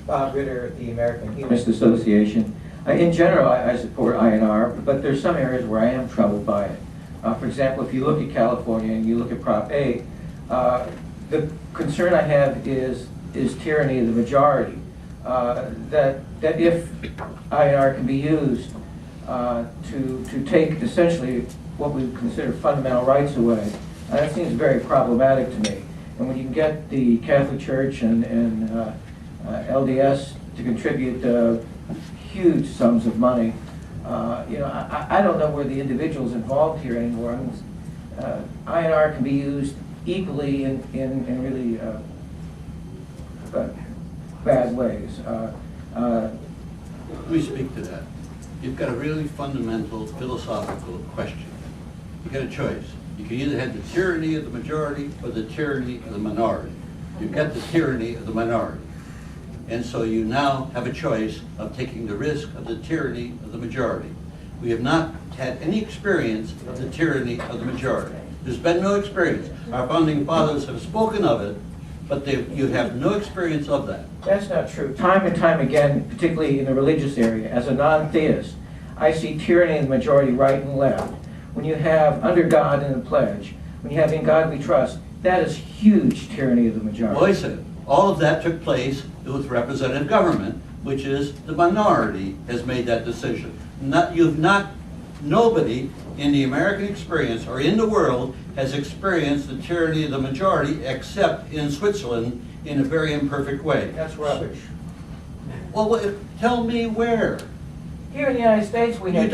Bob Ritter, the American Humanist Association. In general, I support INR, but there's some areas where I am troubled by it. For example, if you look at California and you look at Prop 8, the concern I have is tyranny of the majority. That if INR can be used to take essentially what we consider fundamental rights away, that seems very problematic to me. And when you can get the Catholic Church and LDS to contribute huge sums of money, I don't know where the individuals involved here anymore. I mean, INR can be used equally in really bad ways. Let me speak to that. You've got a really fundamental philosophical question. You've got a choice. You can either have the tyranny of the majority or the tyranny of the minority. You've got the tyranny of the minority. And so you now have a choice of taking the risk of the tyranny of the majority. We have not had any experience of the tyranny of the majority. There's been no experience. Our founding fathers have spoken of it, but you have no experience of that. That's not true. Time and time again, particularly in the religious area, as a non-theist, I see tyranny of the majority right and left. When you have under God in the pledge, when you have in God we trust, that is huge tyranny of the majority. Well, I said, all of that took place with representative government, which is the minority has made that decision. Nobody in the American experience or in the world has experienced the tyranny of the majority except in Switzerland in a very imperfect way. That's rubbish. Well, tell me where. Here in the United States, we have You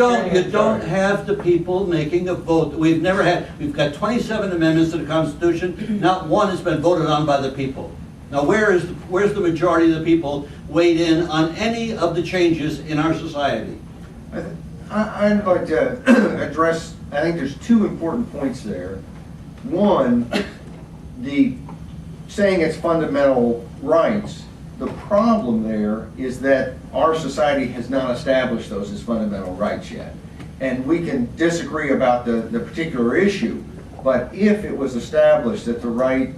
don't have the people making a vote. We've got 27 amendments to the Constitution. Not one has been voted on by the people. Now, where's the majority of the people weighed in on any of the changes in our society? I'd like to address, I think there's two important points there. One, the saying it's fundamental rights. The problem there is that our society has not established those as fundamental rights yet. And we can disagree about the particular issue, but if it was established that the right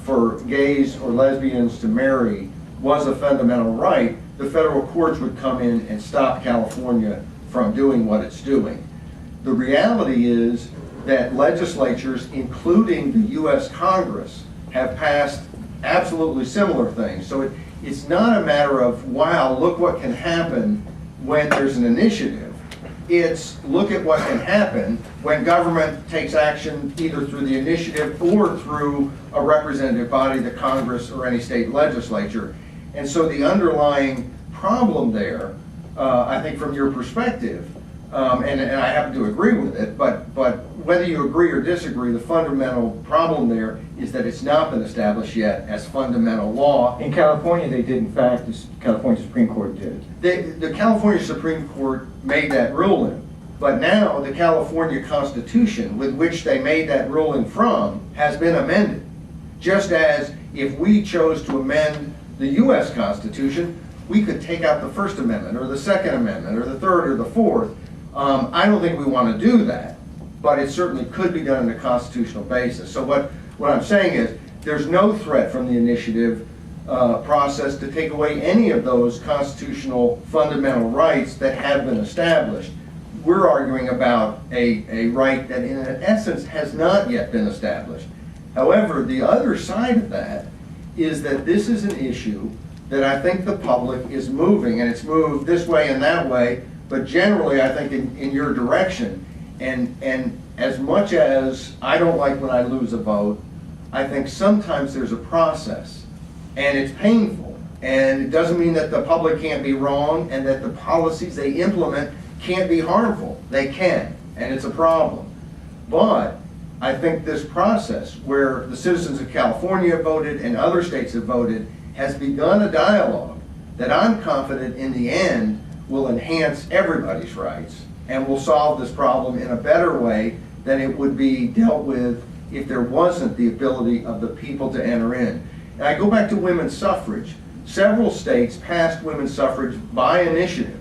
for gays or lesbians to marry was a fundamental right, the federal courts would come in and stop California from doing what it's doing. The reality is that legislatures, including the U.S. Congress, have passed absolutely similar things. So it's not a matter of, wow, look what can happen when there's an initiative. It's look at what can happen when government takes action either through the initiative or through a representative body, the Congress or any state legislature. And so the underlying problem there, I think from your perspective, and I happen to agree with it, but whether you agree or disagree, the fundamental problem there is that it's not been established yet as fundamental law. In California, they did, in fact, the California Supreme Court did. The California Supreme Court made that ruling, but now the California Constitution, with which they made that ruling from, has been amended. Just as if we chose to amend the U.S. Constitution, we could take out the First Amendment, or the Second Amendment, or the Third, or the Fourth. I don't think we want to do that, but it certainly could be done on a constitutional basis. So what I'm saying is, there's no threat from the initiative process to take away any of those constitutional fundamental rights that have been established. We're arguing about a right that in essence has not yet been established. However, the other side of that is that this is an issue that I think the public is moving, and it's moved this way and that way, but generally I think in your direction. And as much as I don't like when I lose a vote, I think sometimes there's a process, and it's painful. And it doesn't mean that the public can't be wrong and that the policies they implement can't be harmful. They can, and it's a problem. But I think this process, where the citizens of California voted and other states have voted, has begun a dialogue that I'm confident in the end will enhance everybody's rights and will solve this problem in a better way than it would be dealt with if there wasn't the ability of the people to enter in. And I go back to women's suffrage. Several states passed women's suffrage by initiative.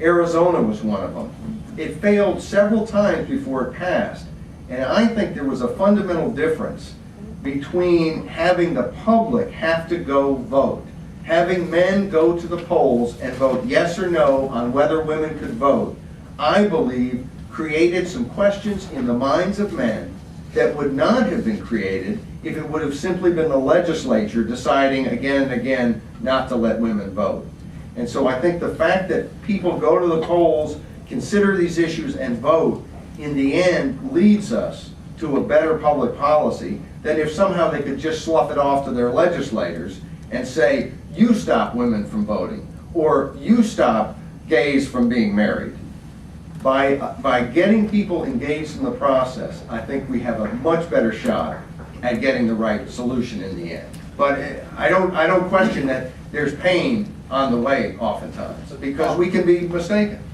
Arizona was one of them. It failed several times before it passed. And I think there was a fundamental difference between having the public have to go vote having men go to the polls and vote yes or no on whether women could vote, I believe created some questions in the minds of men that would not have been created if it would have simply been the legislature deciding again and again not to let women vote. And so I think the fact that people go to the polls, consider these issues, and vote, in the end leads us to a better public policy than if somehow they could just slough it off to their legislators and say, you stop women from voting, or you stop gays from being married. By getting people engaged in the process, I think we have a much better shot at getting the right solution in the end. But I don't question that there's pain on the way oftentimes, because we can be mistaken.